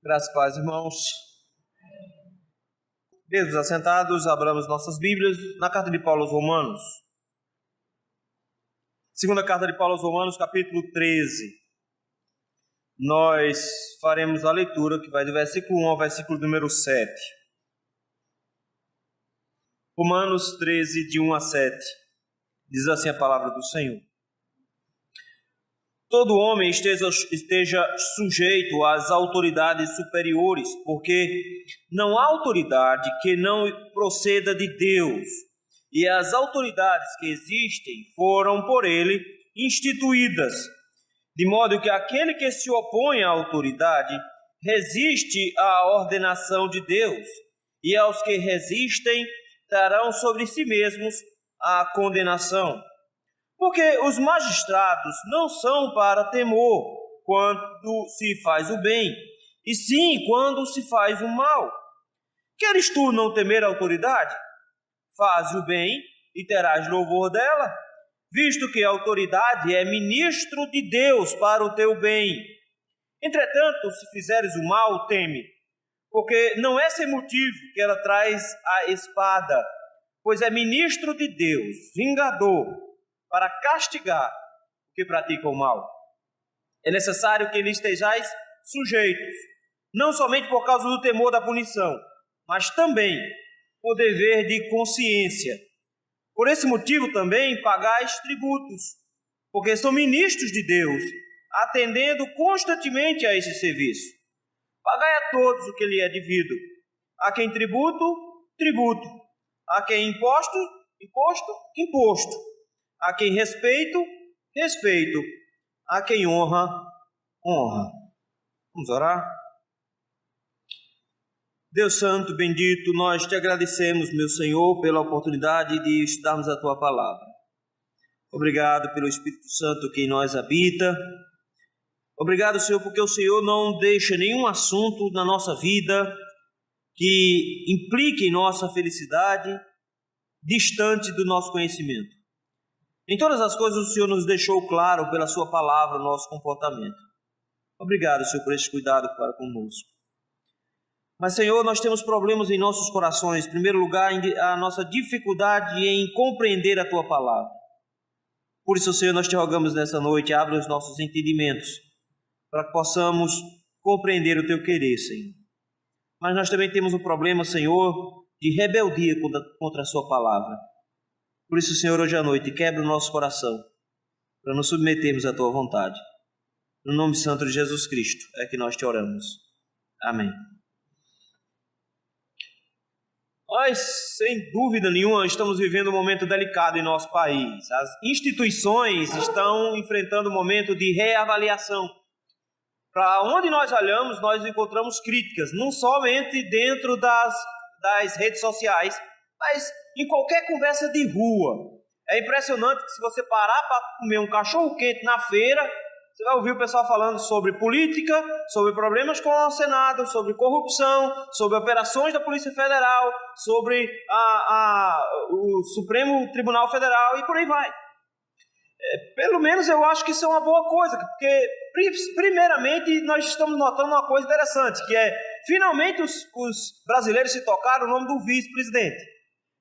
Graças a Deus, irmãos. Mesmos assentados, abramos nossas Bíblias na carta de Paulo aos Romanos. Segunda carta de Paulo aos Romanos, capítulo 13. Nós faremos a leitura que vai do versículo 1 ao versículo número 7. Romanos 13, de 1 a 7. Diz assim a palavra do Senhor. Todo homem esteja sujeito às autoridades superiores, porque não há autoridade que não proceda de Deus, e as autoridades que existem foram por ele instituídas, de modo que aquele que se opõe à autoridade resiste à ordenação de Deus, e aos que resistem trarão sobre si mesmos a condenação. Porque os magistrados não são para temor quando se faz o bem, e sim quando se faz o mal. Queres tu não temer a autoridade? Faz o bem e terás louvor dela, visto que a autoridade é ministro de Deus para o teu bem. Entretanto, se fizeres o mal, teme, porque não é sem motivo que ela traz a espada, pois é ministro de Deus, vingador, para castigar o que pratica o mal. É necessário que lhe estejais sujeitos, não somente por causa do temor da punição, mas também por dever de consciência. Por esse motivo também pagais tributos, porque são ministros de Deus, atendendo constantemente a esse serviço. Pagai a todos o que lhe é devido. A quem tributo, tributo. A quem imposto, imposto. A quem respeito, respeito. A quem honra, honra. Vamos orar? Deus Santo, bendito, nós te agradecemos, meu Senhor, pela oportunidade de estudarmos a Tua Palavra. Obrigado pelo Espírito Santo que em nós habita. Obrigado, Senhor, porque o Senhor não deixa nenhum assunto na nossa vida que implique em nossa felicidade distante do nosso conhecimento. Em todas as coisas o Senhor nos deixou claro pela Sua palavra o nosso comportamento. Obrigado, Senhor, por esse cuidado para conosco. Mas, Senhor, nós temos problemas em nossos corações. Em primeiro lugar, a nossa dificuldade em compreender a Tua palavra. Por isso, Senhor, nós te rogamos nessa noite, abre os nossos entendimentos, para que possamos compreender o Teu querer, Senhor. Mas nós também temos um problema, Senhor, de rebeldia contra a Sua palavra. Por isso, Senhor, hoje à noite, quebra o nosso coração, para nos submetermos à Tua vontade. No nome santo de Jesus Cristo é que nós te oramos. Amém. Nós, sem dúvida nenhuma, estamos vivendo um momento delicado em nosso país. As instituições estão enfrentando um momento de reavaliação. Para onde nós olhamos, nós encontramos críticas, não somente dentro das redes sociais, mas em qualquer conversa de rua. É impressionante que se você parar para comer um cachorro quente na feira, você vai ouvir o pessoal falando sobre política, sobre problemas com o Senado, sobre corrupção, sobre operações da Polícia Federal, sobre o Supremo Tribunal Federal e por aí vai. Pelo menos eu acho que isso é uma boa coisa, porque primeiramente nós estamos notando uma coisa interessante, que é, finalmente os brasileiros se tocaram no nome do vice-presidente.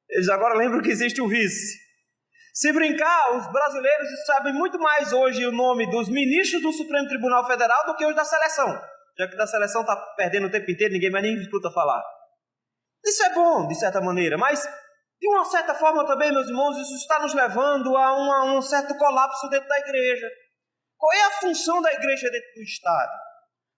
Eles agora lembram que existe um vice. Se brincar, os brasileiros sabem muito mais hoje o nome dos ministros do Supremo Tribunal Federal do que os da seleção. Já que da seleção está perdendo o tempo inteiro, ninguém mais nem escuta falar. Isso é bom, de certa maneira, mas de uma certa forma também, meus irmãos, isso está nos levando a um certo colapso dentro da igreja. Qual é a função da igreja dentro do Estado?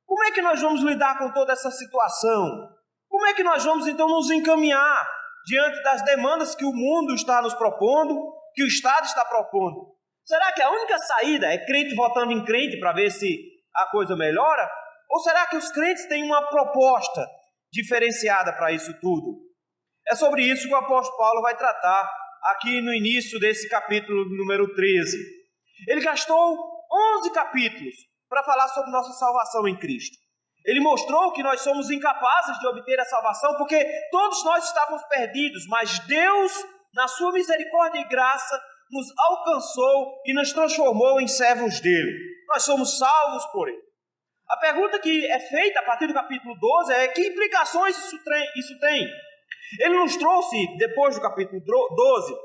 Como é que nós vamos lidar com toda essa situação? Como é que nós vamos então nos encaminhar diante das demandas que o mundo está nos propondo, que o Estado está propondo? Será que a única saída é crente votando em crente para ver se a coisa melhora? Ou será que os crentes têm uma proposta diferenciada para isso tudo? É sobre isso que o apóstolo Paulo vai tratar aqui no início desse capítulo número 13. Ele gastou 11 capítulos para falar sobre nossa salvação em Cristo. Ele mostrou que nós somos incapazes de obter a salvação porque todos nós estávamos perdidos, mas Deus, na sua misericórdia e graça, nos alcançou e nos transformou em servos dele. Nós somos salvos por ele. A pergunta que é feita a partir do capítulo 12 é: que implicações isso tem? Ele nos trouxe, depois do capítulo 12,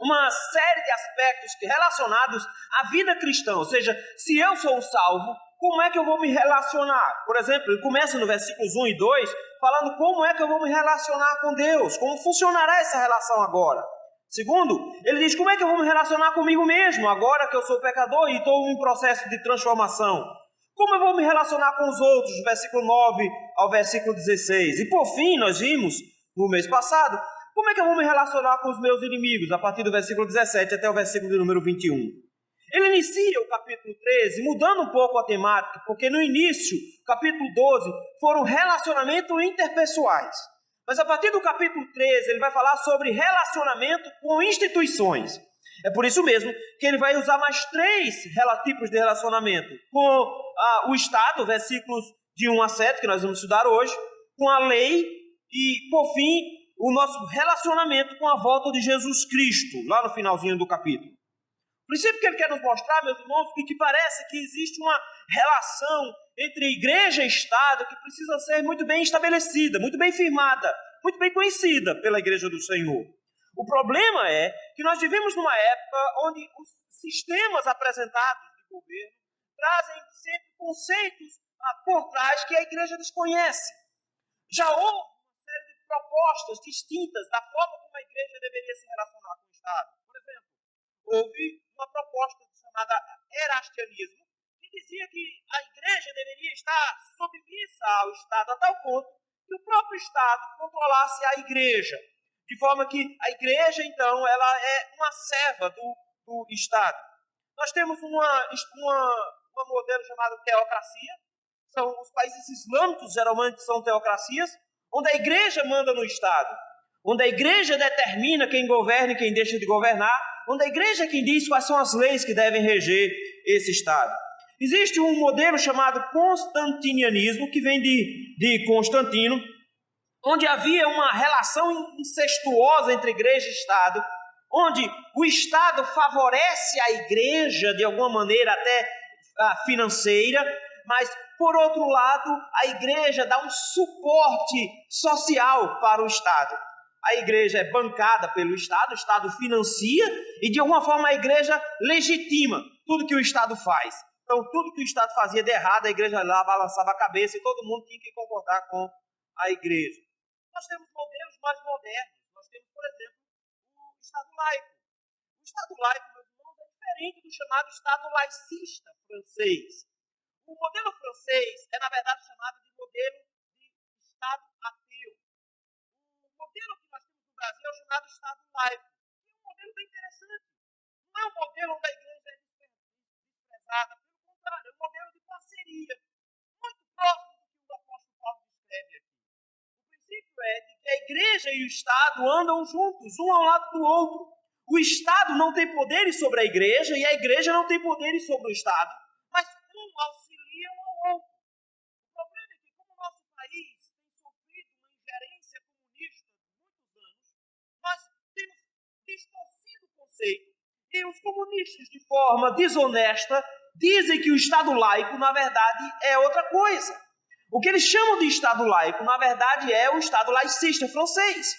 uma série de aspectos relacionados à vida cristã. Ou seja, se eu sou salvo, como é que eu vou me relacionar? Por exemplo, ele começa no versículos 1 e 2, falando como é que eu vou me relacionar com Deus, como funcionará essa relação agora. Segundo, ele diz como é que eu vou me relacionar comigo mesmo, agora que eu sou pecador e estou em processo de transformação. Como eu vou me relacionar com os outros, do versículo 9 ao versículo 16. E por fim, nós vimos, no mês passado, como é que eu vou me relacionar com os meus inimigos, a partir do versículo 17 até o versículo de número 21. Ele inicia o capítulo 13, mudando um pouco a temática, porque no início, capítulo 12, foram relacionamentos interpessoais. Mas a partir do capítulo 13, ele vai falar sobre relacionamento com instituições. É por isso mesmo que ele vai usar mais 3 tipos de relacionamento. Com o Estado, versículos de 1 a 7, que nós vamos estudar hoje, com a lei e, por fim, o nosso relacionamento com a volta de Jesus Cristo, lá no finalzinho do capítulo. O princípio que ele quer nos mostrar, meus irmãos, é que parece que existe uma relação entre igreja e Estado que precisa ser muito bem estabelecida, muito bem firmada, muito bem conhecida pela igreja do Senhor. O problema é que nós vivemos numa época onde os sistemas apresentados de governo trazem sempre conceitos por trás que a igreja desconhece. Já houve uma série de propostas distintas da forma como a igreja deveria se relacionar com o Estado. Por exemplo, houve uma proposta chamada erastianismo, que dizia que a igreja deveria estar submissa ao Estado a tal ponto que o próprio Estado controlasse a igreja. De forma que a igreja, então, ela é uma serva do Estado. Nós temos um modelo chamado teocracia. São os países islâmicos, geralmente são teocracias, onde a igreja manda no Estado, onde a igreja determina quem governa e quem deixa de governar, onde a igreja é quem diz quais são as leis que devem reger esse Estado. Existe um modelo chamado constantinianismo, que vem de Constantino, onde havia uma relação incestuosa entre igreja e Estado, onde o Estado favorece a igreja de alguma maneira até financeira, mas, por outro lado, a igreja dá um suporte social para o Estado. A igreja é bancada pelo Estado, o Estado financia e, de alguma forma, a igreja legitima tudo que o Estado faz. Então, tudo que o Estado fazia de errado, a igreja lá balançava a cabeça e todo mundo tinha que concordar com a igreja. Nós temos modelos mais modernos. Nós temos, por exemplo, o Estado laico. O Estado laico, meus irmãos, é diferente do chamado Estado laicista francês. O modelo francês é, na verdade, chamado de modelo de Estado ateu. O modelo que nós temos no Brasil é o chamado Estado laico. E é um modelo bem interessante. Não é um modelo onde a igreja é desprezada. Pelo contrário, é um modelo de parceria. Muito próximo do que o apóstolo Paulo descreve aqui. O princípio é de que a igreja e o Estado andam juntos, um ao lado do outro. O Estado não tem poderes sobre a igreja e a igreja não tem poderes sobre o Estado, mas um auxilia um ao outro. O problema é que, como o nosso país tem sofrido uma ingerência comunista de muitos anos, nós temos distorcido o conceito e os comunistas, de forma desonesta, dizem que o Estado laico, na verdade, é outra coisa. O que eles chamam de Estado laico, na verdade, é o Estado laicista francês.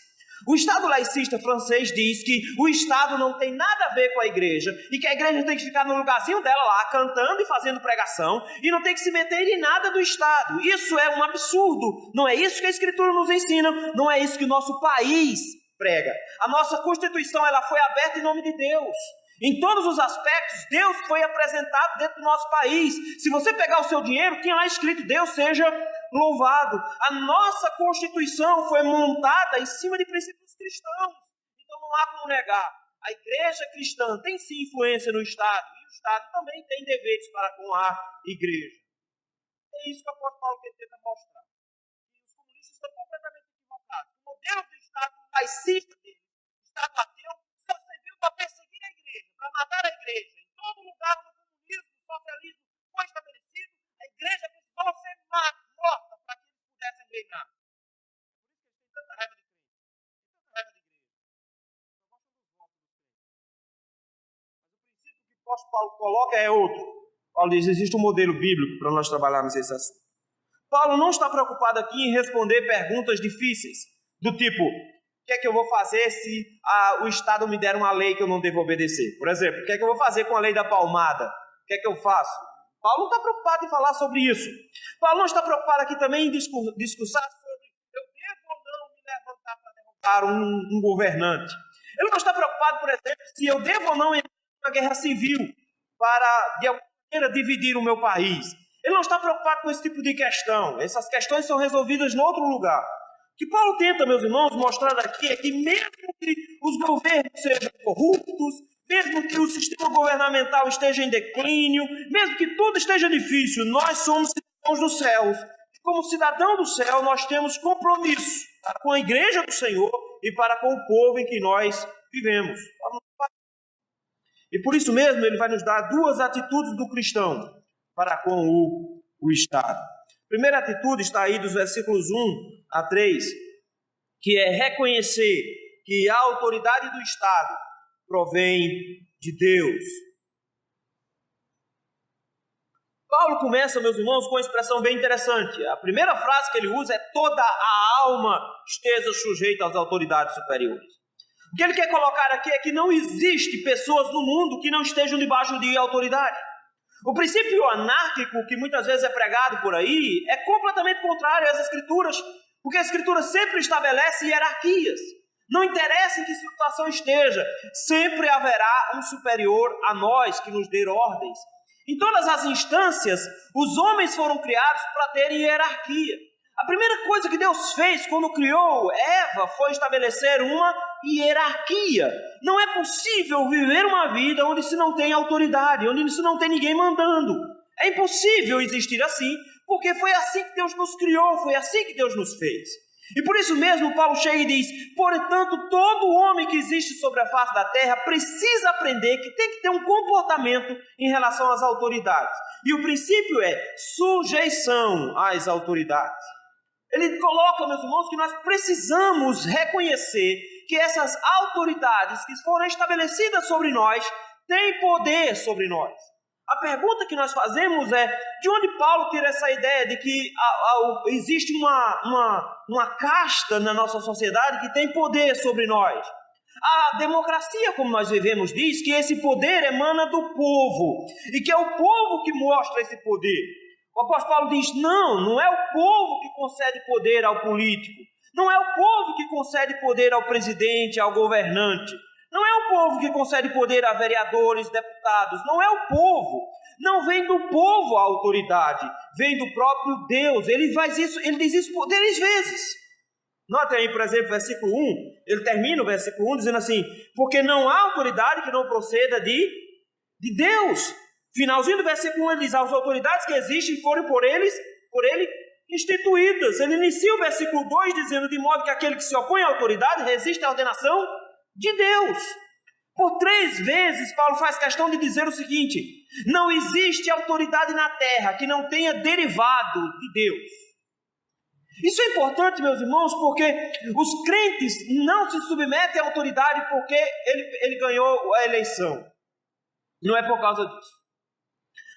O Estado laicista francês diz que o Estado não tem nada a ver com a igreja e que a igreja tem que ficar no lugarzinho dela lá, cantando e fazendo pregação e não tem que se meter em nada do Estado. Isso é um absurdo. Não é isso que a Escritura nos ensina, não é isso que o nosso país prega. A nossa Constituição ela foi aberta em nome de Deus. Em todos os aspectos, Deus foi apresentado dentro do nosso país. Se você pegar o seu dinheiro, tinha lá escrito, Deus seja louvado. A nossa Constituição foi montada em cima de princípios cristãos. Então não há como negar. A igreja cristã tem sim influência no Estado. E o Estado também tem deveres para com a igreja. É isso que o apóstolo Paulo tenta mostrar. E os comunistas estão completamente equivocados. O modelo do Estado laicista dele, o Estado ateu, só serviu para perseguir a igreja, para matar a igreja. Em todo lugar no comunismo, no socialismo foi estabelecido, a igreja precisou ser morta para que eles pudessem reinar. Por isso que eles têm tanta raiva de crente, tanta raiva de igreja. Só gostam dos votos dos crentes. Mas o princípio que o apóstolo Paulo coloca é outro. Paulo diz, existe um modelo bíblico para nós trabalharmos esse assunto. Paulo não está preocupado aqui em responder perguntas difíceis, do tipo, o que é que eu vou fazer se o Estado me der uma lei que eu não devo obedecer? Por exemplo, o que é que eu vou fazer com a lei da palmada? O que é que eu faço? Paulo não está preocupado em falar sobre isso. Paulo não está preocupado aqui também em discursar sobre eu devo ou não me levantar para derrotar um governante. Ele não está preocupado, por exemplo, se eu devo ou não entrar na guerra civil para, de alguma maneira, dividir o meu país. Ele não está preocupado com esse tipo de questão. Essas questões são resolvidas em outro lugar. O que Paulo tenta, meus irmãos, mostrar aqui é que mesmo que os governos sejam corruptos, mesmo que o sistema governamental esteja em declínio, mesmo que tudo esteja difícil, nós somos cidadãos dos céus. Como cidadão do céu, nós temos compromisso para com a igreja do Senhor e para com o povo em que nós vivemos. E por isso mesmo, ele vai nos dar duas atitudes do cristão para com o Estado. A primeira atitude está aí dos versículos 1 a 3, que é reconhecer que a autoridade do Estado provém de Deus. Paulo começa, meus irmãos, com uma expressão bem interessante. A primeira frase que ele usa é toda a alma esteja sujeita às autoridades superiores. O que ele quer colocar aqui é que não existe pessoas no mundo que não estejam debaixo de autoridade. O princípio anárquico que muitas vezes é pregado por aí é completamente contrário às Escrituras, porque a Escritura sempre estabelece hierarquias. Não interessa em que situação esteja, sempre haverá um superior a nós que nos dê ordens. Em todas as instâncias, os homens foram criados para terem hierarquia. A primeira coisa que Deus fez quando criou Eva foi estabelecer uma hierarquia. Não é possível viver uma vida onde se não tem autoridade, onde se não tem ninguém mandando. É impossível existir assim, porque foi assim que Deus nos criou, foi assim que Deus nos fez. E por isso mesmo Paulo chega e diz, portanto, todo homem que existe sobre a face da terra precisa aprender que tem que ter um comportamento em relação às autoridades. E o princípio é sujeição às autoridades. Ele coloca, meus irmãos, que nós precisamos reconhecer que essas autoridades que foram estabelecidas sobre nós têm poder sobre nós. A pergunta que nós fazemos é, de onde Paulo tira essa ideia de que existe uma casta na nossa sociedade que tem poder sobre nós? A democracia, como nós vivemos, diz que esse poder emana do povo e que é o povo que mostra esse poder. O apóstolo Paulo diz, não é o povo que concede poder ao político, não é o povo que concede poder ao presidente, ao governante, não é o povo que concede poder a vereadores, deputados, não é o povo, não vem do povo a autoridade, vem do próprio Deus. Ele diz isso por 3 vezes. Note aí, por exemplo, versículo 1, ele termina o versículo 1 dizendo assim, porque não há autoridade que não proceda de Deus. Finalzinho do versículo 1 ele diz, as autoridades que existem foram por ele instituídas. Ele inicia o versículo 2 dizendo, de modo que aquele que se opõe à autoridade resiste à ordenação de Deus. Por 3 vezes Paulo faz questão de dizer o seguinte, não existe autoridade na terra que não tenha derivado de Deus. Isso é importante, meus irmãos, porque os crentes não se submetem à autoridade porque ele ganhou a eleição. Não é por causa disso.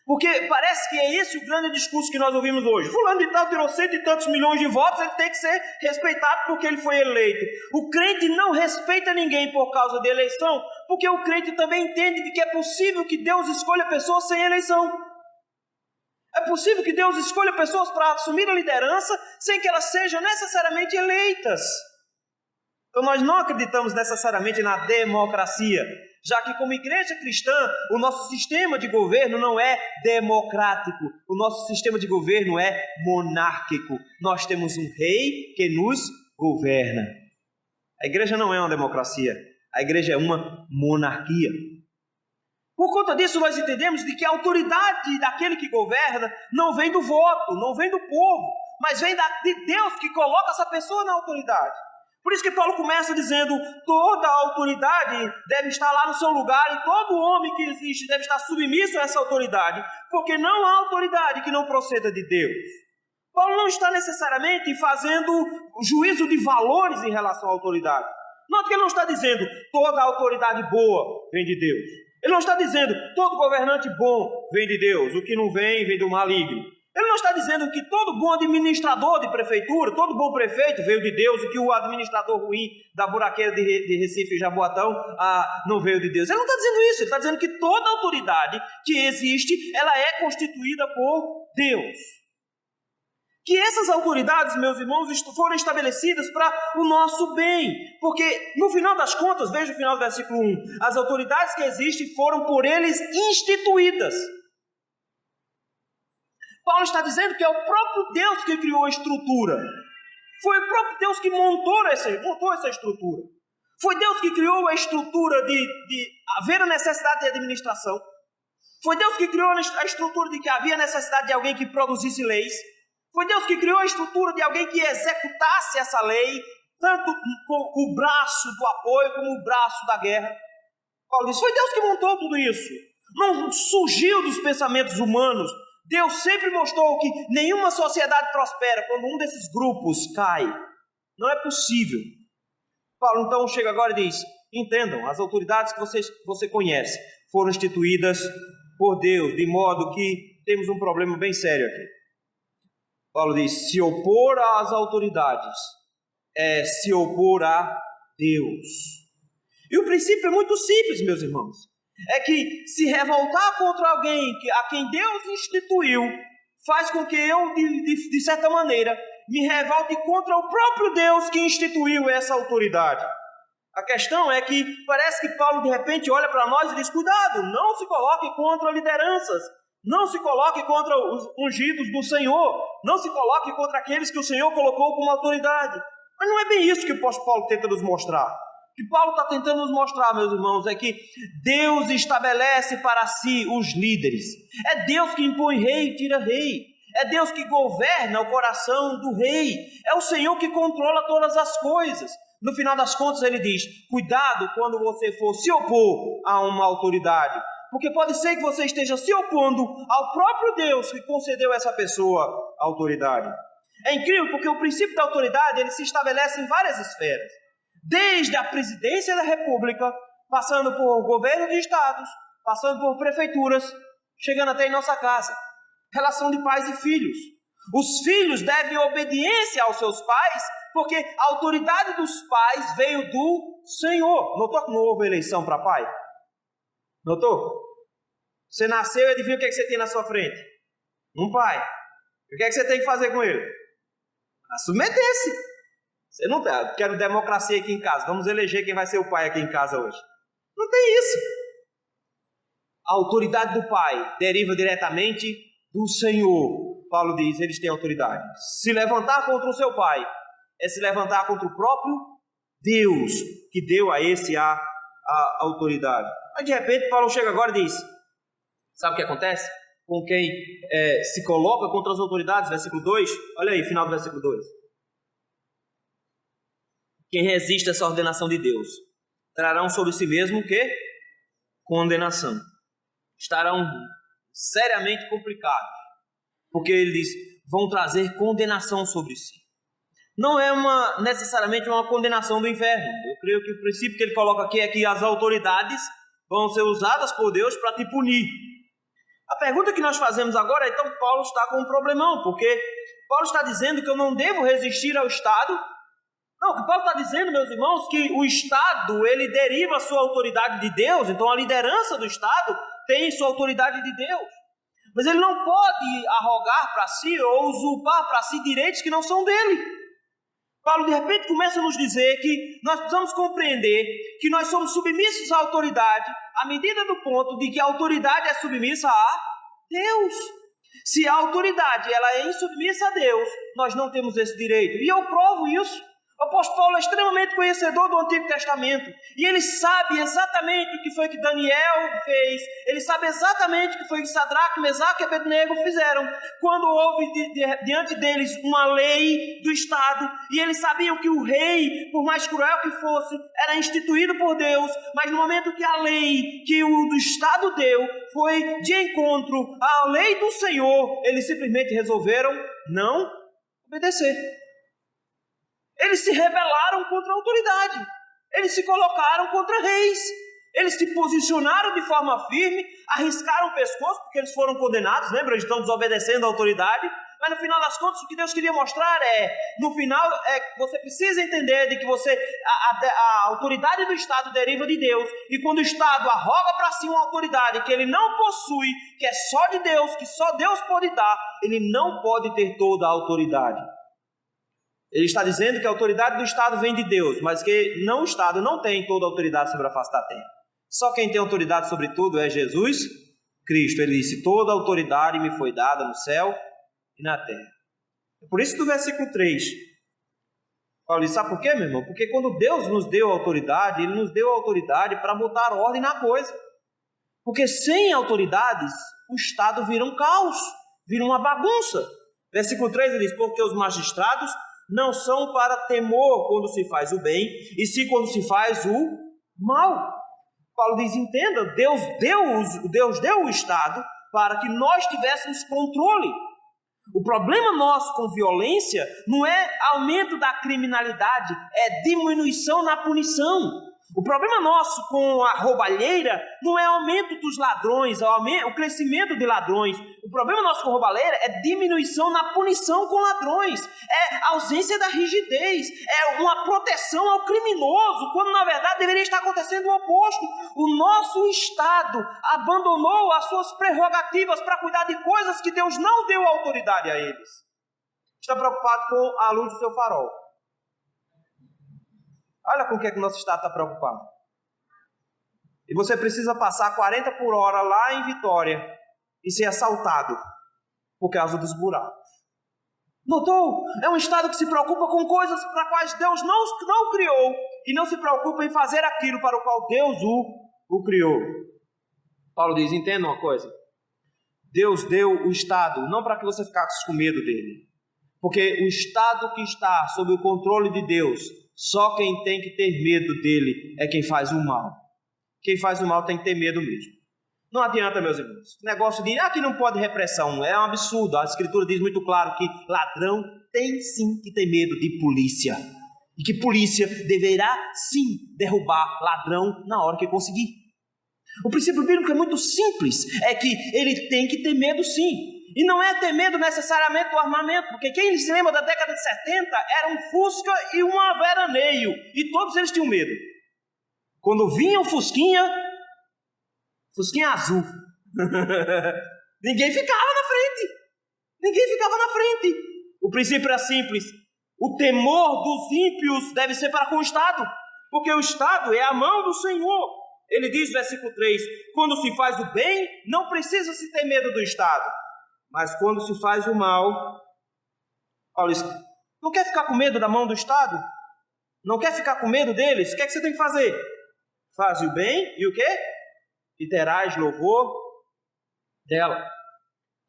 Porque parece que é esse o grande discurso que nós ouvimos hoje. Fulano de tal tirou 100 e tantos milhões de votos, ele tem que ser respeitado porque ele foi eleito. O crente não respeita ninguém por causa de eleição, porque o crente também entende de que é possível que Deus escolha pessoas sem eleição. É possível que Deus escolha pessoas para assumir a liderança sem que elas sejam necessariamente eleitas. Então nós não acreditamos necessariamente na democracia, já que como igreja cristã, o nosso sistema de governo não é democrático, o nosso sistema de governo é monárquico. Nós temos um rei que nos governa. A igreja não é uma democracia, a igreja é uma monarquia. Por conta disso, nós entendemos de que a autoridade daquele que governa não vem do voto, não vem do povo, mas vem de Deus que coloca essa pessoa na autoridade. Por isso que Paulo começa dizendo, toda a autoridade deve estar lá no seu lugar e todo homem que existe deve estar submisso a essa autoridade, porque não há autoridade que não proceda de Deus. Paulo não está necessariamente fazendo juízo de valores em relação à autoridade. Note que ele não está dizendo, toda a autoridade boa vem de Deus. Ele não está dizendo todo governante bom vem de Deus, o que não vem, vem do maligno. Ele não está dizendo que todo bom administrador de prefeitura, todo bom prefeito veio de Deus, e que o administrador ruim da buraqueira de Recife e Jaboatão não veio de Deus. Ele não está dizendo isso, ele está dizendo que toda autoridade que existe, ela é constituída por Deus. Que essas autoridades, meus irmãos, foram estabelecidas para o nosso bem. Porque, no final das contas, veja o final do versículo 1, as autoridades que existem foram por eles instituídas. Paulo está dizendo que é o próprio Deus que criou a estrutura. Foi o próprio Deus que montou essa estrutura. Foi Deus que criou a estrutura de haver a necessidade de administração. Foi Deus que criou a estrutura de que havia necessidade de alguém que produzisse leis. Foi Deus que criou a estrutura de alguém que executasse essa lei, tanto com o braço do apoio como o braço da guerra. Paulo diz, foi Deus que montou tudo isso. Não surgiu dos pensamentos humanos. Deus sempre mostrou que nenhuma sociedade prospera quando um desses grupos cai. Não é possível. Paulo então chega agora e diz, entendam, as autoridades que você conhece foram instituídas por Deus, de modo que temos um problema bem sério aqui. Paulo diz, se opor às autoridades é se opor a Deus. E o princípio é muito simples, meus irmãos. É que se revoltar contra alguém a quem Deus instituiu, faz com que eu, de certa maneira, me revolte contra o próprio Deus que instituiu essa autoridade. A questão é que parece que Paulo de repente olha para nós e diz, cuidado, não se coloque contra lideranças, não se coloque contra os ungidos do Senhor, não se coloque contra aqueles que o Senhor colocou como autoridade. Mas não é bem isso que o apóstolo Paulo tenta nos mostrar. O que Paulo está tentando nos mostrar, meus irmãos, é que Deus estabelece para si os líderes. É Deus que impõe rei e tira rei. É Deus que governa o coração do rei. É o Senhor que controla todas as coisas. No final das contas ele diz, cuidado quando você for se opor a uma autoridade. Porque pode ser que você esteja se opondo ao próprio Deus que concedeu a essa pessoa a autoridade. É incrível porque o princípio da autoridade ele se estabelece em várias esferas. Desde a presidência da república, passando por governo de estados, passando por prefeituras, chegando até em nossa casa. Relação de pais e filhos. Os filhos devem obediência aos seus pais, porque a autoridade dos pais veio do Senhor. Notou que não houve eleição para pai? Notou? Você nasceu e adivinha o que você tem na sua frente? Um pai. O que você tem que fazer com ele? Submeter-se. Você não tá, quero democracia aqui em casa, vamos eleger quem vai ser o pai aqui em casa hoje. Não tem isso. A autoridade do pai deriva diretamente do Senhor. Paulo diz, eles têm autoridade. Se levantar contra o seu pai é se levantar contra o próprio Deus que deu a esse a autoridade. Mas de repente Paulo chega agora e diz, sabe o que acontece com quem se coloca contra as autoridades? Versículo 2, olha aí, final do versículo 2. Quem resiste a essa ordenação de Deus trarão sobre si mesmo o quê? Condenação. Estarão seriamente complicados. Porque ele diz, vão trazer condenação sobre si. Não é necessariamente uma condenação do inferno. Eu creio que o princípio que ele coloca aqui é que as autoridades vão ser usadas por Deus para te punir. A pergunta que nós fazemos agora é, então Paulo está com um problemão, porque Paulo está dizendo que eu não devo resistir ao Estado. Não, o que Paulo está dizendo, meus irmãos, que o Estado, ele deriva a sua autoridade de Deus, então a liderança do Estado tem sua autoridade de Deus. Mas ele não pode arrogar para si ou usurpar para si direitos que não são dele. Paulo, de repente, começa a nos dizer que nós precisamos compreender que nós somos submissos à autoridade à medida do ponto de que a autoridade é submissa a Deus. Se a autoridade ela é insubmissa a Deus, nós não temos esse direito. E eu provo isso. O apóstolo Paulo é extremamente conhecedor do Antigo Testamento e ele sabe exatamente o que foi que Daniel fez, ele sabe exatamente o que foi que Sadraque, Mesaque e Abednego fizeram quando houve diante deles uma lei do Estado e eles sabiam que o rei, por mais cruel que fosse, era instituído por Deus, mas no momento que a lei que o Estado deu foi de encontro à lei do Senhor, eles simplesmente resolveram não obedecer. Eles se rebelaram contra a autoridade. Eles se colocaram contra reis. Eles se posicionaram de forma firme, arriscaram o pescoço, porque eles foram condenados, lembra? Eles estão desobedecendo a autoridade. Mas no final das contas, o que Deus queria mostrar no final, você precisa entender de que a autoridade do Estado deriva de Deus. E quando o Estado arroga para si uma autoridade que ele não possui, que é só de Deus, que só Deus pode dar, ele não pode ter toda a autoridade. Ele está dizendo que a autoridade do Estado vem de Deus, mas que o Estado não tem toda a autoridade sobre a face da terra. Só quem tem autoridade sobre tudo é Jesus Cristo. Ele disse: toda a autoridade me foi dada no céu e na terra. Por isso, do versículo 3, Paulo diz: sabe por quê, meu irmão? Porque quando Deus nos deu autoridade, Ele nos deu autoridade para botar ordem na coisa. Porque sem autoridades, o Estado vira um caos, vira uma bagunça. Versículo 3 ele diz: porque os magistrados não são para temor quando se faz o bem, e sim quando se faz o mal. Paulo diz: entenda, Deus deu o Estado para que nós tivéssemos controle. O problema nosso com violência não é aumento da criminalidade, é diminuição na punição. O problema nosso com a roubalheira não é aumento dos ladrões, o crescimento de ladrões. O problema nosso com a roubalheira é diminuição na punição com ladrões. É ausência da rigidez, é uma proteção ao criminoso, quando na verdade deveria estar acontecendo o oposto. O nosso Estado abandonou as suas prerrogativas para cuidar de coisas que Deus não deu autoridade a eles. Está preocupado com a luz do seu farol. Olha com o que o nosso Estado está preocupado. E você precisa passar 40 por hora lá em Vitória e ser assaltado por causa dos buracos. Notou? É um Estado que se preocupa com coisas para quais Deus não criou e não se preocupa em fazer aquilo para o qual Deus o criou. Paulo diz: entenda uma coisa. Deus deu o Estado não para que você ficasse com medo dele. Porque o Estado que está sob o controle de Deus, só quem tem que ter medo dele é quem faz o mal. Quem faz o mal tem que ter medo mesmo. Não adianta, meus irmãos. O negócio de que não pode repressão é um absurdo. A Escritura diz muito claro que ladrão tem sim que ter medo de polícia. E que polícia deverá sim derrubar ladrão na hora que conseguir. O princípio bíblico é muito simples. É que ele tem que ter medo sim. E não é ter medo necessariamente do armamento, porque quem se lembra da década de 70 era um Fusca e um Veraneio, e todos eles tinham medo. Quando vinha o Fusquinha azul, ninguém ficava na frente. O princípio era simples: o temor dos ímpios deve ser para com o Estado, porque o Estado é a mão do Senhor. Ele diz, versículo 3, quando se faz o bem, não precisa se ter medo do Estado. Mas quando se faz o mal, Paulo diz: não quer ficar com medo da mão do Estado? Não quer ficar com medo deles? O que é que você tem que fazer? Faz o bem e o quê? E terás louvor dela.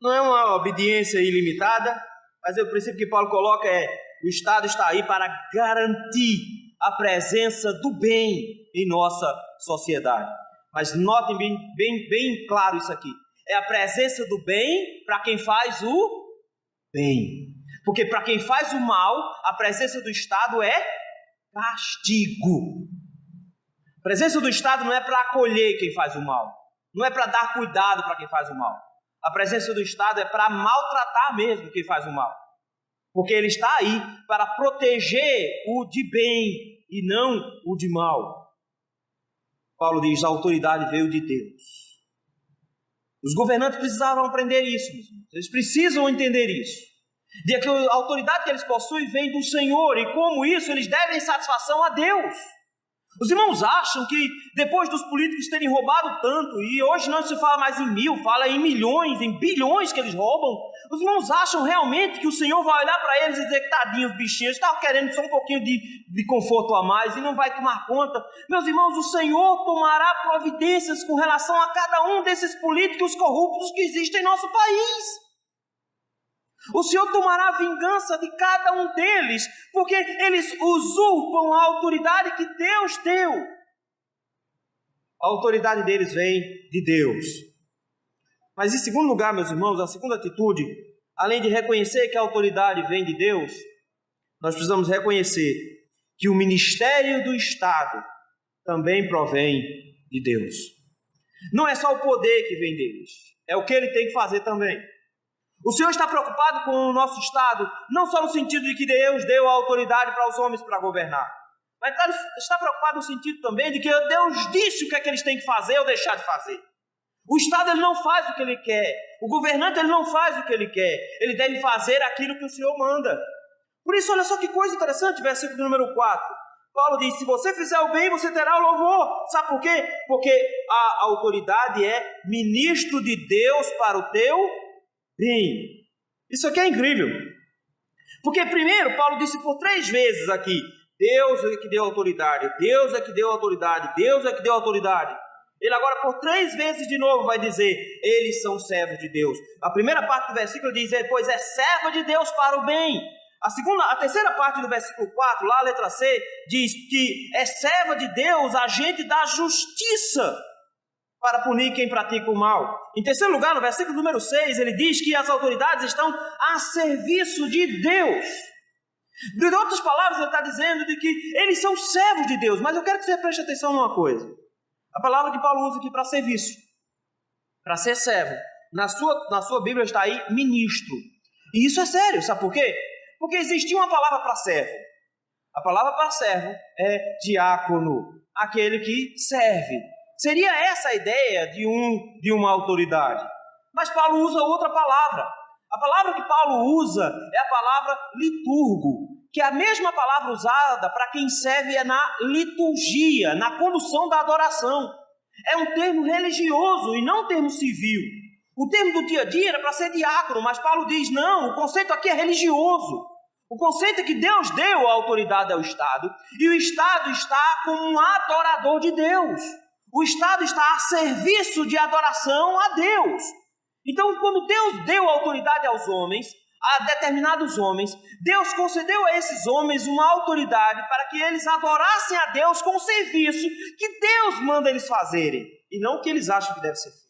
Não é uma obediência ilimitada, mas o princípio que Paulo coloca é: o Estado está aí para garantir a presença do bem em nossa sociedade. Mas notem bem claro isso aqui. É a presença do bem para quem faz o bem. Porque para quem faz o mal, a presença do Estado é castigo. A presença do Estado não é para acolher quem faz o mal. Não é para dar cuidado para quem faz o mal. A presença do Estado é para maltratar mesmo quem faz o mal. Porque ele está aí para proteger o de bem e não o de mal. Paulo diz: a autoridade veio de Deus. Os governantes precisavam aprender isso. Eles precisam entender isso. De que a autoridade que eles possuem vem do Senhor. E como isso, eles devem satisfação a Deus. Os irmãos acham que depois dos políticos terem roubado tanto, e hoje não se fala mais em 1000, fala em milhões, em bilhões que eles roubam, os irmãos acham realmente que o Senhor vai olhar para eles e dizer que tadinhos bichinhos, estavam querendo só um pouquinho de conforto a mais e não vai tomar conta? Meus irmãos, o Senhor tomará providências com relação a cada um desses políticos corruptos que existem em nosso país. O Senhor tomará vingança de cada um deles, porque eles usurpam a autoridade que Deus deu. A autoridade deles vem de Deus. Mas em segundo lugar, meus irmãos, a segunda atitude, além de reconhecer que a autoridade vem de Deus, nós precisamos reconhecer que o ministério do Estado também provém de Deus. Não é só o poder que vem deles, é o que ele tem que fazer também. O Senhor está preocupado com o nosso Estado, não só no sentido de que Deus deu a autoridade para os homens para governar, mas está preocupado no sentido também de que Deus disse o que é que eles têm que fazer ou deixar de fazer. O Estado ele não faz o que ele quer, o governante ele não faz o que ele quer, ele deve fazer aquilo que o Senhor manda. Por isso, olha só que coisa interessante, versículo número 4. Paulo diz, se você fizer o bem, você terá o louvor. Sabe por quê? Porque a autoridade é ministro de Deus para o teu bem. Isso aqui é incrível. Porque primeiro, Paulo disse por 3 vezes aqui, Deus é que deu autoridade, Deus é que deu autoridade, Deus é que deu autoridade. Ele agora por 3 vezes de novo vai dizer, eles são servos de Deus. A primeira parte do versículo diz, pois é servo de Deus para o bem. A terceira parte do versículo 4, lá a letra C, diz que é serva de Deus, agente da justiça, para punir quem pratica o mal. Em terceiro lugar, no versículo número 6, ele diz que as autoridades estão a serviço de Deus. De outras palavras, ele está dizendo de que eles são servos de Deus, mas eu quero que você preste atenção numa coisa. A palavra que Paulo usa aqui para serviço, para ser servo, na sua Bíblia está aí ministro. E isso é sério, sabe por quê? Porque existia uma palavra para servo. A palavra para servo é diácono, aquele que serve. Seria essa a ideia de uma autoridade. Mas Paulo usa outra palavra. A palavra que Paulo usa é a palavra liturgo, que é a mesma palavra usada para quem serve na liturgia, na condução da adoração. É um termo religioso e não um termo civil. O termo do dia a dia era para ser diácono, mas Paulo diz, não, o conceito aqui é religioso. O conceito é que Deus deu a autoridade ao Estado, e o Estado está como um adorador de Deus. O Estado está a serviço de adoração a Deus. Então, quando Deus deu a autoridade aos homens, a determinados homens, Deus concedeu a esses homens uma autoridade para que eles adorassem a Deus com o serviço que Deus manda eles fazerem, e não o que eles acham que deve ser feito.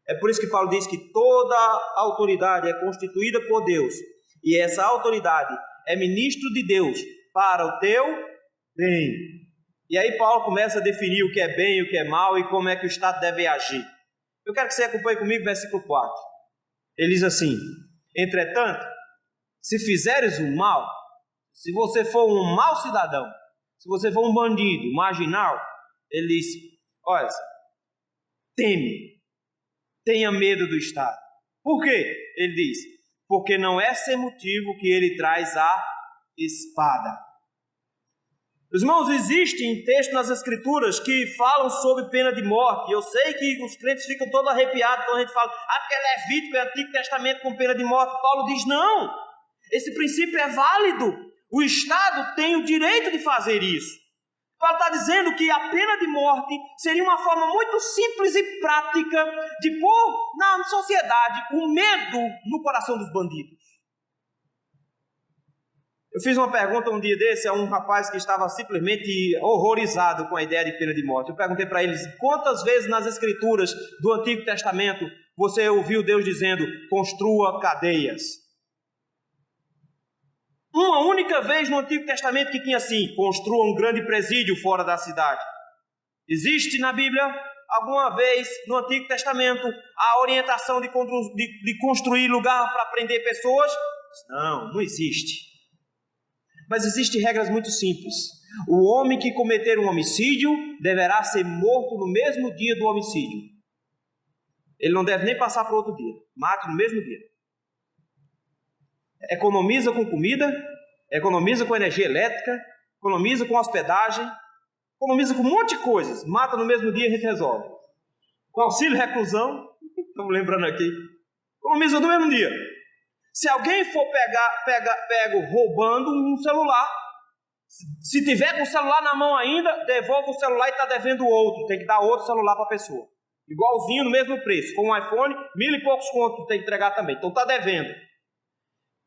É por isso que Paulo diz que toda autoridade é constituída por Deus, e essa autoridade é ministro de Deus para o teu bem. E aí Paulo começa a definir o que é bem e o que é mal e como é que o Estado deve agir. Eu quero que você acompanhe comigo o versículo 4. Ele diz assim, entretanto, se fizeres o mal, se você for um mau cidadão, se você for um bandido, marginal, ele diz, olha, tenha medo do Estado. Por quê? Ele diz, porque não é sem motivo que ele traz a espada. Os irmãos, existem textos nas Escrituras que falam sobre pena de morte. Eu sei que os crentes ficam todos arrepiados quando a gente fala, porque Levítico é Antigo Testamento com pena de morte. Paulo diz, não, esse princípio é válido. O Estado tem o direito de fazer isso. Paulo está dizendo que a pena de morte seria uma forma muito simples e prática de pôr na sociedade o medo no coração dos bandidos. Eu fiz uma pergunta um dia desse a um rapaz que estava simplesmente horrorizado com a ideia de pena de morte. Eu perguntei para eles, quantas vezes nas Escrituras do Antigo Testamento você ouviu Deus dizendo, construa cadeias? Uma única vez no Antigo Testamento que tinha assim, construa um grande presídio fora da cidade. Existe na Bíblia, alguma vez no Antigo Testamento, a orientação de construir lugar para prender pessoas? Não existe. Mas existem regras muito simples. O homem que cometer um homicídio deverá ser morto no mesmo dia do homicídio. Ele não deve nem passar para outro dia. Mate no mesmo dia. Economiza com comida, economiza com energia elétrica, economiza com hospedagem, economiza com um monte de coisas. Mata no mesmo dia e a gente resolve. Com auxílio reclusão, estamos lembrando aqui, economiza no mesmo dia. Se alguém for pego roubando um celular, se tiver com o celular na mão ainda, devolve o celular e está devendo outro. Tem que dar outro celular para a pessoa. Igualzinho, no mesmo preço. Se for um iPhone, 1.000 e poucos contos tem que entregar também. Então está devendo.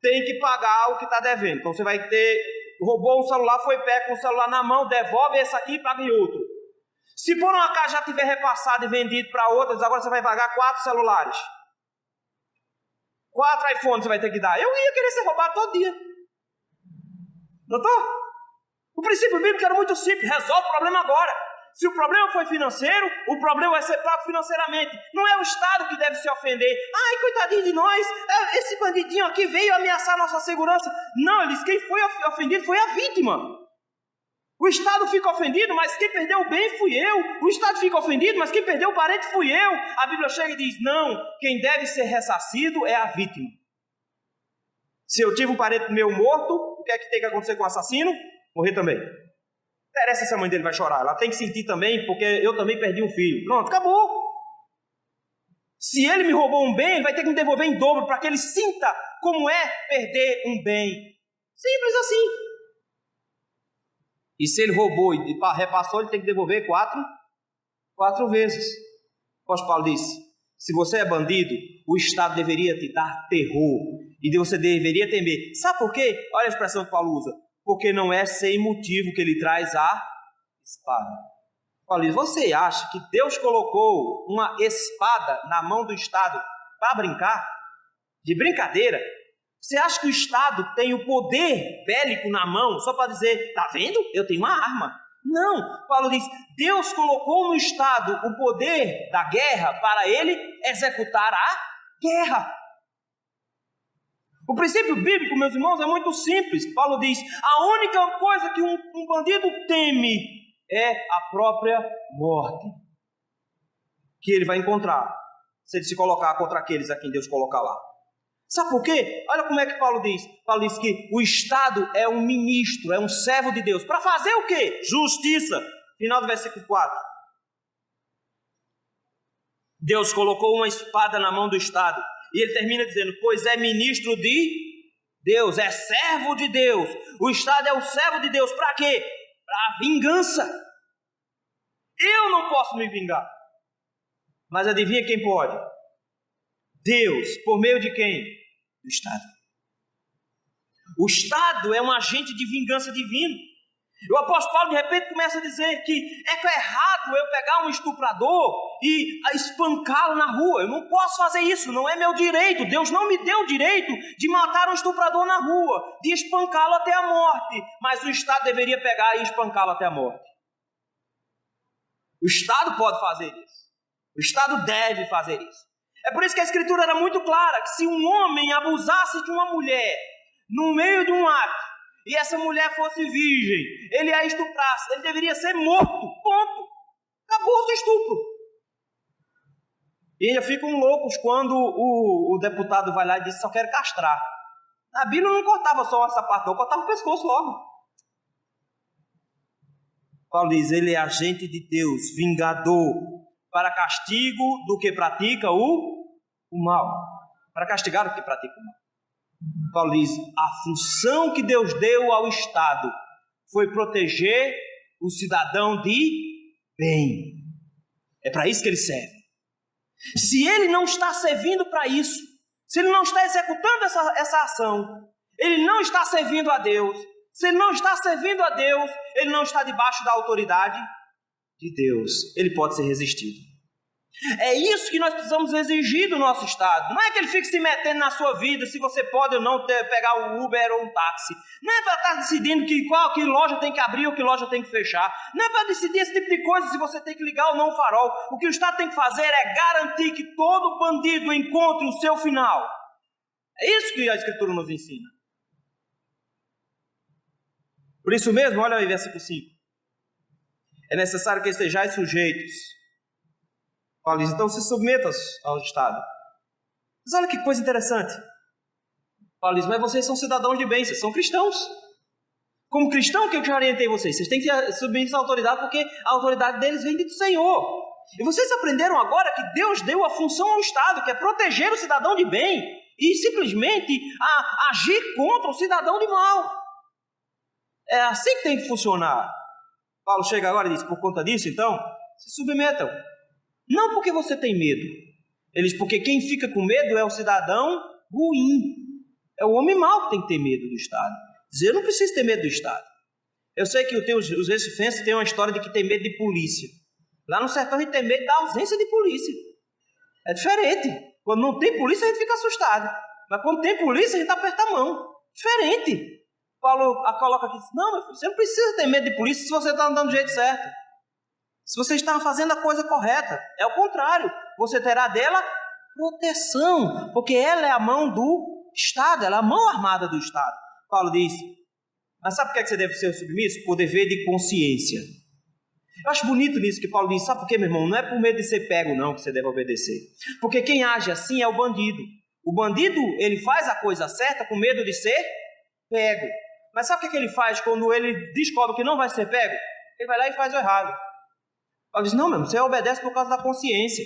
Tem que pagar o que está devendo. Então você vai ter, roubou um celular, foi pego com o celular na mão, devolve esse aqui e paga em outro. Se por um acaso já tiver repassado e vendido para outras, agora você vai pagar 4 celulares. 4 iPhones você vai ter que dar. Eu ia querer ser roubado todo dia. Notou? O princípio bíblico era muito simples. Resolve o problema agora. Se o problema foi financeiro, o problema vai ser pago financeiramente. Não é o Estado que deve se ofender. Ai, coitadinho de nós, esse bandidinho aqui veio ameaçar nossa segurança. Não, ele diz, quem foi ofendido foi a vítima. O Estado fica ofendido, mas quem perdeu o bem fui eu. O Estado fica ofendido, mas quem perdeu o parente fui eu. A Bíblia chega e diz, não, quem deve ser ressarcido é a vítima. Se eu tive um parente meu morto, o que é que tem que acontecer com o assassino? Morrer também. Não interessa se a mãe dele vai chorar, ela tem que sentir também, porque eu também perdi um filho. Pronto, acabou. Se ele me roubou um bem, vai ter que me devolver em dobro, para que ele sinta como é perder um bem. Simples assim. E se ele roubou e repassou, ele tem que devolver quatro vezes. O apóstolo Paulo disse, se você é bandido, o Estado deveria te dar terror, e você deveria temer. Sabe por quê? Olha a expressão que Paulo usa. Porque não é sem motivo que ele traz a espada. Paulo diz, você acha que Deus colocou uma espada na mão do Estado para brincar? De brincadeira? Você acha que o Estado tem o poder bélico na mão só para dizer, tá vendo? Eu tenho uma arma. Não, Paulo diz, Deus colocou no Estado o poder da guerra para ele executar a guerra. O princípio bíblico, meus irmãos, é muito simples. Paulo diz, a única coisa que um bandido teme é a própria morte, que ele vai encontrar, se ele se colocar contra aqueles a quem Deus colocar lá. Sabe por quê? Olha como é que Paulo diz. Paulo diz que o Estado é um ministro, é um servo de Deus. Para fazer o quê? Justiça. Final do versículo 4. Deus colocou uma espada na mão do Estado. E ele termina dizendo, pois é ministro de Deus, é servo de Deus. O Estado é o servo de Deus. Para quê? Para vingança. Eu não posso me vingar. Mas adivinha quem pode? Deus. Por meio de quem? Do Estado. O Estado é um agente de vingança divino. E o apóstolo Paulo de repente começa a dizer que é errado eu pegar um estuprador e espancá-lo na rua. Eu não posso fazer isso, não é meu direito. Deus não me deu o direito de matar um estuprador na rua, de espancá-lo até a morte. Mas o Estado deveria pegar e espancá-lo até a morte. O Estado pode fazer isso. O Estado deve fazer isso. É por isso que a Escritura era muito clara, que se um homem abusasse de uma mulher no meio de um ato, e essa mulher fosse virgem, ele a estuprasse, ele deveria ser morto, ponto. Acabou-se o estupro. E ainda ficam loucos quando o deputado vai lá e diz, só quero castrar. A Bíblia não cortava só essa parte, não, cortava o pescoço logo. Paulo diz, ele é agente de Deus, vingador, para castigo do que pratica o mal. Para castigar o que pratica o mal. Paulo diz, a função que Deus deu ao Estado foi proteger o cidadão de bem. É para isso que ele serve. Se ele não está servindo para isso, se ele não está executando essa ação, ele não está servindo a Deus. Se ele não está servindo a Deus, ele não está debaixo da autoridade de Deus. Ele pode ser resistido. É isso que nós precisamos exigir do nosso Estado. Não é que ele fique se metendo na sua vida, se você pode ou não pegar um Uber ou um táxi. Não é para estar decidindo que loja tem que abrir ou que loja tem que fechar. Não é para decidir esse tipo de coisa, se você tem que ligar ou não o farol. O que o Estado tem que fazer é garantir que todo bandido encontre o seu final. É isso que a Escritura nos ensina. Por isso mesmo, olha aí, versículo 5. É necessário que estejais sujeitos. Paulo diz, então se submetam ao Estado. Mas olha que coisa interessante. Paulo diz, mas vocês são cidadãos de bem, vocês são cristãos. Como cristão, que eu já orientei vocês? Vocês têm que submeter à autoridade, porque a autoridade deles vem do Senhor. E vocês aprenderam agora que Deus deu a função ao Estado, que é proteger o cidadão de bem, e simplesmente agir contra o cidadão de mal. É assim que tem que funcionar. Paulo chega agora e diz, por conta disso, então, se submetam. Não porque você tem medo. Ele diz, porque quem fica com medo é o cidadão ruim. É o homem mau que tem que ter medo do Estado. Diz, eu não preciso ter medo do Estado. Eu sei que os recifenses têm uma história de que tem medo de polícia. Lá no sertão a gente tem medo da ausência de polícia. É diferente. Quando não tem polícia a gente fica assustado. Mas quando tem polícia a gente aperta a mão. Diferente. Paulo coloca aqui, não, meu filho, você não precisa ter medo de polícia se você está andando do jeito certo. Se você está fazendo a coisa correta. É o contrário. Você terá dela proteção, porque ela é a mão do Estado, ela é a mão armada do Estado. Paulo diz, mas sabe por que você deve ser submisso? Por dever de consciência. Eu acho bonito nisso que Paulo diz, sabe por quê, meu irmão? Não é por medo de ser pego, não, que você deve obedecer. Porque quem age assim é o bandido. O bandido, ele faz a coisa certa com medo de ser pego. Mas sabe o que ele faz quando ele descobre que não vai ser pego? Ele vai lá e faz o errado. Paulo diz, não, meu irmão, você obedece por causa da consciência.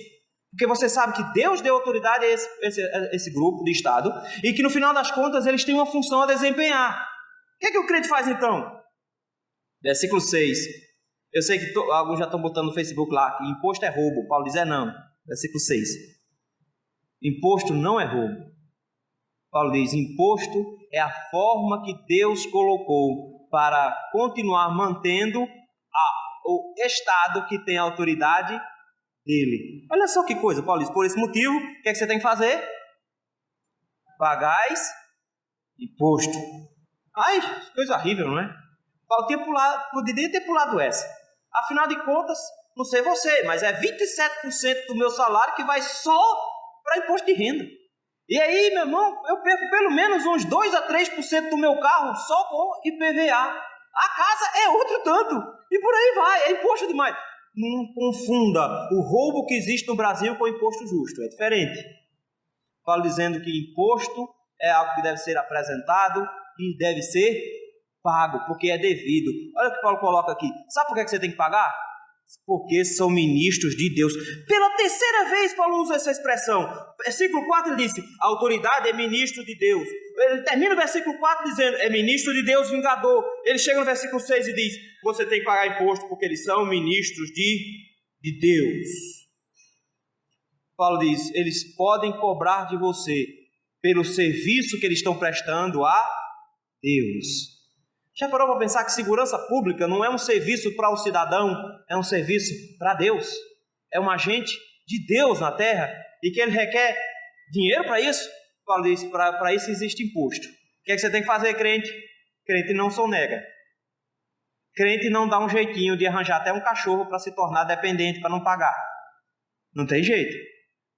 Porque você sabe que Deus deu autoridade a esse grupo de Estado e que no final das contas eles têm uma função a desempenhar. O que é que o crente faz então? Versículo 6. Eu sei que alguns já estão botando no Facebook lá que imposto é roubo. Paulo diz, não. Versículo 6. Imposto não é roubo. Paulo diz, imposto é a forma que Deus colocou para continuar mantendo o Estado que tem a autoridade dele. Olha só que coisa, Paulo diz, por esse motivo, o que é que você tem que fazer? Pagais imposto. Ai, coisa horrível, não é? Paulo poderia ter pulado essa. Afinal de contas, não sei você, mas é 27% do meu salário que vai só para imposto de renda. E aí, meu irmão, eu perco pelo menos uns 2 a 3% do meu carro só com IPVA. A casa é outro tanto. E por aí vai, é imposto demais. Não confunda o roubo que existe no Brasil com o imposto justo, é diferente. Paulo dizendo que imposto é algo que deve ser apresentado e deve ser pago, porque é devido. Olha o que Paulo coloca aqui. Sabe por que você tem que pagar? Porque são ministros de Deus. Pela terceira vez Paulo usa essa expressão. Versículo 4 ele disse, a autoridade é ministro de Deus. Ele termina o versículo 4 dizendo, é ministro de Deus vingador. Ele chega no versículo 6 e diz, você tem que pagar imposto porque eles são ministros de Deus. Paulo diz, eles podem cobrar de você pelo serviço que eles estão prestando a Deus. Já parou para pensar que segurança pública não é um serviço para o cidadão, é um serviço para Deus? É um agente de Deus na terra e que ele requer dinheiro para isso? Paulo diz, para isso existe imposto. O que é que você tem que fazer, crente? Crente não sonega. Crente não dá um jeitinho de arranjar até um cachorro para se tornar dependente, para não pagar. Não tem jeito.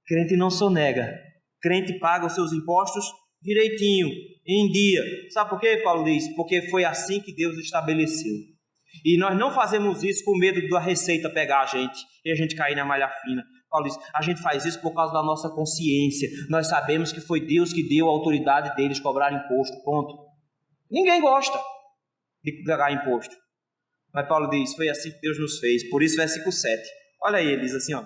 Crente não sonega. Crente paga os seus impostos direitinho, em dia. Sabe por quê, Paulo diz? Porque foi assim que Deus estabeleceu. E nós não fazemos isso com medo da receita pegar a gente e a gente cair na malha fina. Paulo diz, a gente faz isso por causa da nossa consciência. Nós sabemos que foi Deus que deu a autoridade deles cobrar imposto, ponto. Ninguém gosta de pagar imposto. Mas Paulo diz, foi assim que Deus nos fez. Por isso, versículo 7. Olha aí, ele diz assim, ó.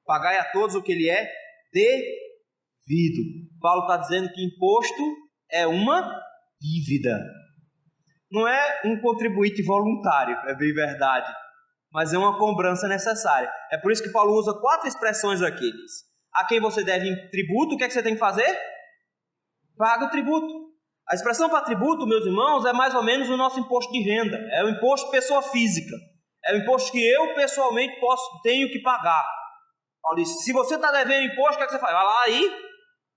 Pagai a todos o que lhe é devido. Paulo está dizendo que imposto é uma dívida. Não é um contribuinte voluntário, é bem verdade. Mas é uma cobrança necessária. É por isso que Paulo usa 4 expressões aqui. Diz, a quem você deve tributo, o que é que você tem que fazer? Paga o tributo. A expressão para tributo, meus irmãos, é mais ou menos o nosso imposto de renda. É o imposto pessoa física. É o imposto que eu pessoalmente tenho que pagar. Paulo diz, se você está devendo imposto, o que é que você faz? Vai lá aí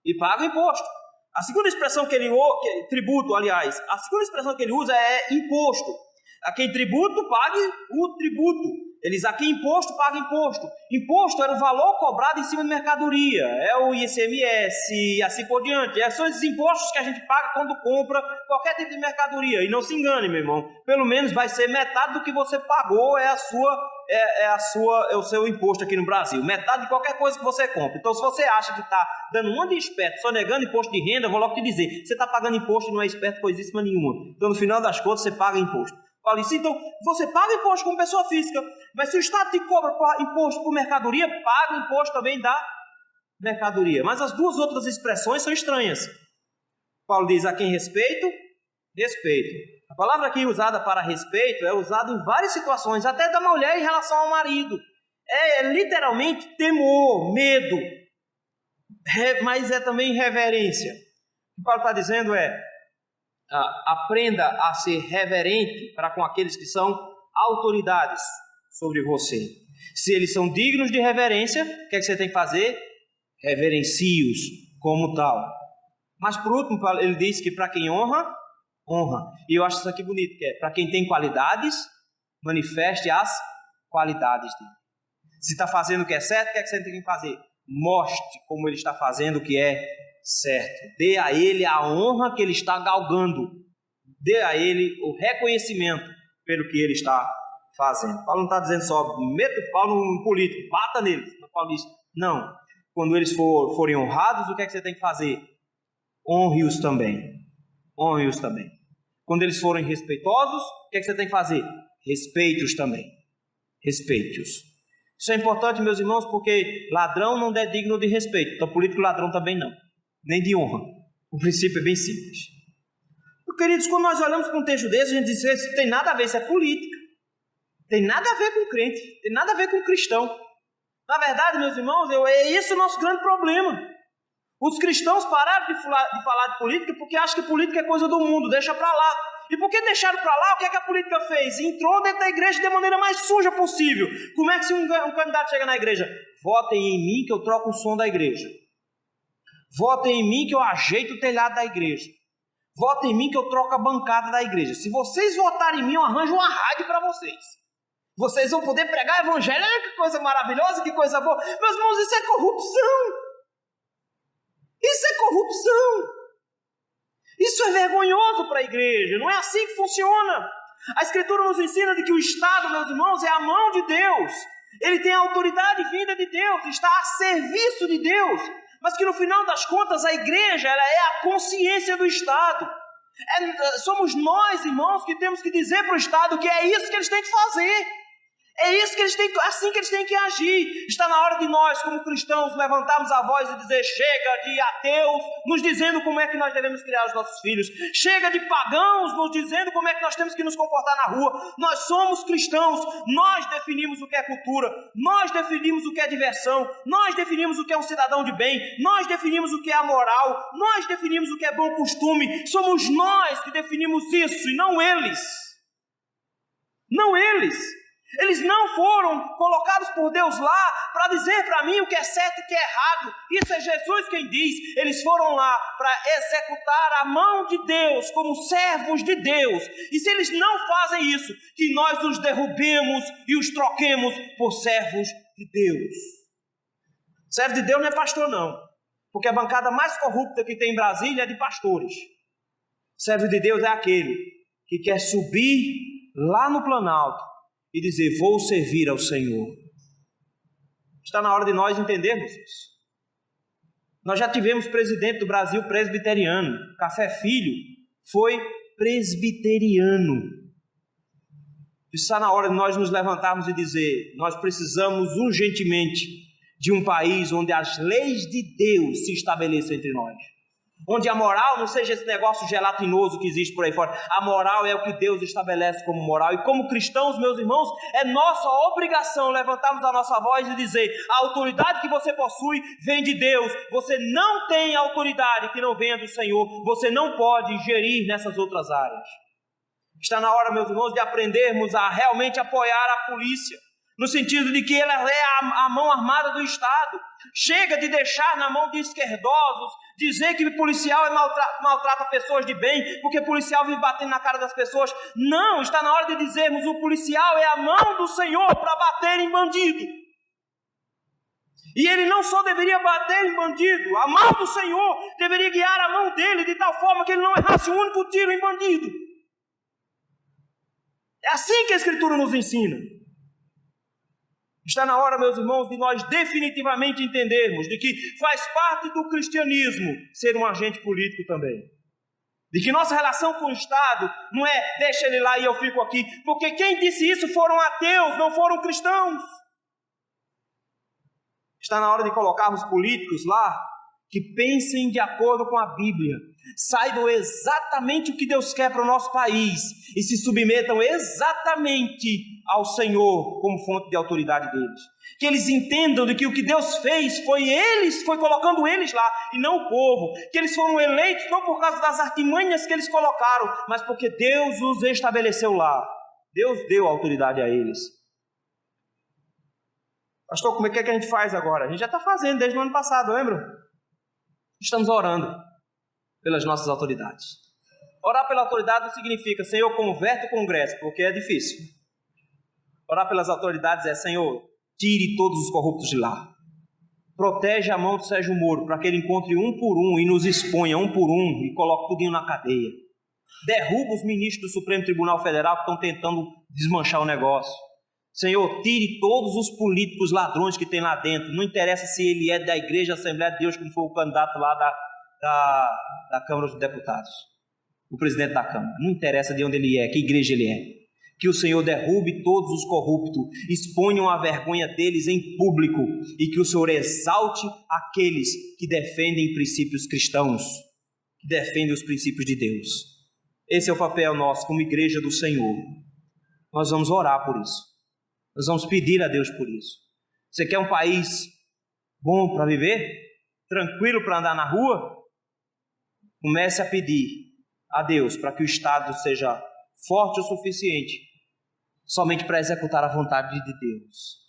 e paga o imposto. A segunda expressão que ele usa, tributo, aliás, a segunda expressão que ele usa é imposto. A quem tributo, pague o tributo. Eles, a quem imposto, paga imposto. Imposto era o valor cobrado em cima de mercadoria. É o ICMS e assim por diante. São esses impostos que a gente paga quando compra qualquer tipo de mercadoria. E não se engane, meu irmão. Pelo menos vai ser metade do que você pagou é o seu imposto aqui no Brasil. Metade de qualquer coisa que você compra. Então, se você acha que está dando um de esperto, só negando imposto de renda, eu vou logo te dizer. Você está pagando imposto e não é esperto coisíssima nenhuma. Então, no final das contas, você paga imposto. Paulo disse, então, você paga imposto como pessoa física, mas se o Estado te cobra imposto por mercadoria, paga o imposto também da mercadoria. Mas as duas outras expressões são estranhas. Paulo diz, a quem respeito, respeito. A palavra aqui usada para respeito é usada em várias situações, até da mulher em relação ao marido. É literalmente temor, medo, mas é também reverência. O que Paulo está dizendo é, aprenda a ser reverente para com aqueles que são autoridades sobre você. Se eles são dignos de reverência, o que é que você tem que fazer? Reverencie-os como tal. Mas por último, ele diz que para quem honra, honra. E eu acho isso aqui bonito, que é para quem tem qualidades, manifeste as qualidades dele. Se está fazendo o que é certo, o que é que você tem que fazer? Mostre como ele está fazendo o que é certo. Dê a ele a honra que ele está galgando. Dê a ele o reconhecimento pelo que ele está fazendo. Paulo não está dizendo só, meta o pau no político, bata nele. Paulo diz, não. Quando eles forem honrados, o que é que você tem que fazer? Honre-os também. Honre-os também. Quando eles forem respeitosos, o que é que você tem que fazer? Respeite-os também. Respeite-os. Isso é importante, meus irmãos, porque ladrão não é digno de respeito. Então, político ladrão também não. Nem de honra. O princípio é bem simples. Queridos, quando nós olhamos para um texto desse, a gente diz que isso tem nada a ver, isso é política. Tem nada a ver com crente. Tem nada a ver com cristão. Na verdade, meus irmãos, é esse o nosso grande problema. Os cristãos pararam de falar de política porque acham que política é coisa do mundo, deixa para lá. E por que deixaram para lá? O que é que a política fez? Entrou dentro da igreja de maneira mais suja possível. Como é que se um candidato chega na igreja? Votem em mim que eu troco o som da igreja. Votem em mim que eu ajeito o telhado da igreja. Votem em mim que eu troco a bancada da igreja. Se vocês votarem em mim, eu arranjo uma rádio para vocês. Vocês vão poder pregar o evangelho. Que coisa maravilhosa, que coisa boa. Meus irmãos, isso é corrupção. Isso é corrupção. Isso é vergonhoso para a igreja. Não é assim que funciona. A Escritura nos ensina de que o Estado, meus irmãos, é a mão de Deus. Ele tem a autoridade vinda de Deus, está a serviço de Deus. Mas que no final das contas a igreja ela é a consciência do Estado. Somos nós, irmãos, que temos que dizer para o Estado que é isso que eles têm que fazer. É isso que assim que eles têm que agir. Está na hora de nós, como cristãos, levantarmos a voz e dizer: chega de ateus nos dizendo como é que nós devemos criar os nossos filhos. Chega de pagãos nos dizendo como é que nós temos que nos comportar na rua. Nós somos cristãos, nós definimos o que é cultura, nós definimos o que é diversão, nós definimos o que é um cidadão de bem, nós definimos o que é a moral, nós definimos o que é bom costume. Somos nós que definimos isso e não eles. Não eles. Eles não foram colocados por Deus lá para dizer para mim o que é certo e o que é errado. Isso é Jesus quem diz. Eles foram lá para executar a mão de Deus como servos de Deus. E se eles não fazem isso, que nós os derrubemos e os troquemos por servos de Deus. Servo de Deus não é pastor não, porque a bancada mais corrupta que tem em Brasília é de pastores. Servo de Deus é aquele que quer subir lá no Planalto e dizer: vou servir ao Senhor. Está na hora de nós entendermos isso. Nós já tivemos presidente do Brasil presbiteriano. Café Filho foi presbiteriano. Está na hora de nós nos levantarmos e dizer: nós precisamos urgentemente de um país onde as leis de Deus se estabeleçam entre nós. Onde a moral não seja esse negócio gelatinoso que existe por aí fora. A moral é o que Deus estabelece como moral. E como cristãos, meus irmãos, é nossa obrigação levantarmos a nossa voz e dizer: a autoridade que você possui vem de Deus. Você não tem autoridade que não venha do Senhor. Você não pode gerir nessas outras áreas. Está na hora, meus irmãos, de aprendermos a realmente apoiar a polícia. No sentido de que ela é a mão armada do Estado. Chega de deixar na mão de esquerdosos, dizer que policial maltrata pessoas de bem, porque policial vive batendo na cara das pessoas. Não, está na hora de dizermos: o policial é a mão do Senhor para bater em bandido. E ele não só deveria bater em bandido, a mão do Senhor deveria guiar a mão dele de tal forma que ele não errasse um único tiro em bandido. É assim que a Escritura nos ensina. Está na hora, meus irmãos, de nós definitivamente entendermos de que faz parte do cristianismo ser um agente político também. De que nossa relação com o Estado não é deixa ele lá e eu fico aqui, porque quem disse isso foram ateus, não foram cristãos. Está na hora de colocarmos políticos lá que pensem de acordo com a Bíblia, saibam exatamente o que Deus quer para o nosso país e se submetam exatamente ao Senhor como fonte de autoridade deles. Que eles entendam de que o que Deus fez foi colocando eles lá e não o povo. Que eles foram eleitos não por causa das artimanhas que eles colocaram, mas porque Deus os estabeleceu lá. Deus deu autoridade a eles. Pastor, como é que a gente faz agora? A gente já está fazendo desde o ano passado, lembra? Estamos orando pelas nossas autoridades. Orar pela autoridade não significa: Senhor, converte o Congresso, porque é difícil. Orar pelas autoridades é: Senhor, tire todos os corruptos de lá. Protege a mão do Sérgio Moro para que ele encontre um por um e nos exponha um por um e coloque tudinho na cadeia. Derruba os ministros do Supremo Tribunal Federal que estão tentando desmanchar o negócio. Senhor, tire todos os políticos ladrões que tem lá dentro. Não interessa se ele é da Igreja Assembleia de Deus, como foi o candidato lá da Câmara dos Deputados, o presidente da Câmara. Não interessa de onde ele é, que igreja ele é. Que o Senhor derrube todos os corruptos, exponham a vergonha deles em público e que o Senhor exalte aqueles que defendem princípios cristãos, que defendem os princípios de Deus. Esse é o papel nosso como igreja do Senhor. Nós vamos orar por isso. Nós vamos pedir a Deus por isso. Você quer um país bom para viver? Tranquilo para andar na rua? Comece a pedir a Deus para que o Estado seja forte o suficiente somente para executar a vontade de Deus,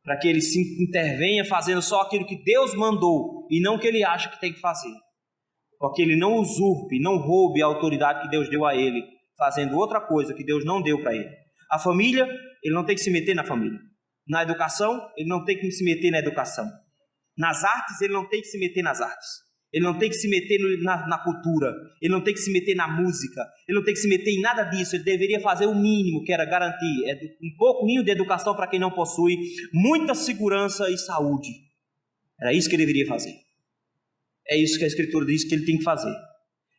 para que ele se intervenha fazendo só aquilo que Deus mandou e não o que ele acha que tem que fazer, para que ele não usurpe, não roube a autoridade que Deus deu a ele, fazendo outra coisa que Deus não deu para ele. A família, ele não tem que se meter na família. Na educação, ele não tem que se meter na educação. Nas artes, ele não tem que se meter nas artes. Ele não tem que se meter na cultura, ele não tem que se meter na música, ele não tem que se meter em nada disso. Ele deveria fazer o mínimo, que era garantir um pouquinho de educação para quem não possui, muita segurança e saúde. Era isso que ele deveria fazer. É isso que a Escritura diz que ele tem que fazer.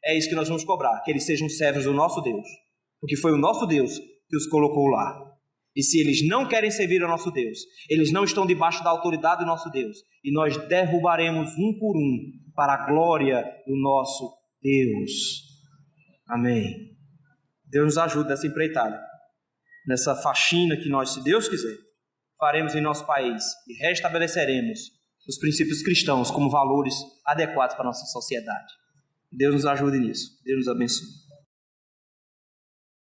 É isso que nós vamos cobrar, que eles sejam servos do nosso Deus, porque foi o nosso Deus que os colocou lá. E se eles não querem servir ao nosso Deus, eles não estão debaixo da autoridade do nosso Deus, e nós derrubaremos um por um para a glória do nosso Deus. Amém. Deus nos ajude nessa empreitada, nessa faxina que nós, se Deus quiser, faremos em nosso país e restabeleceremos os princípios cristãos como valores adequados para a nossa sociedade. Deus nos ajude nisso. Deus nos abençoe.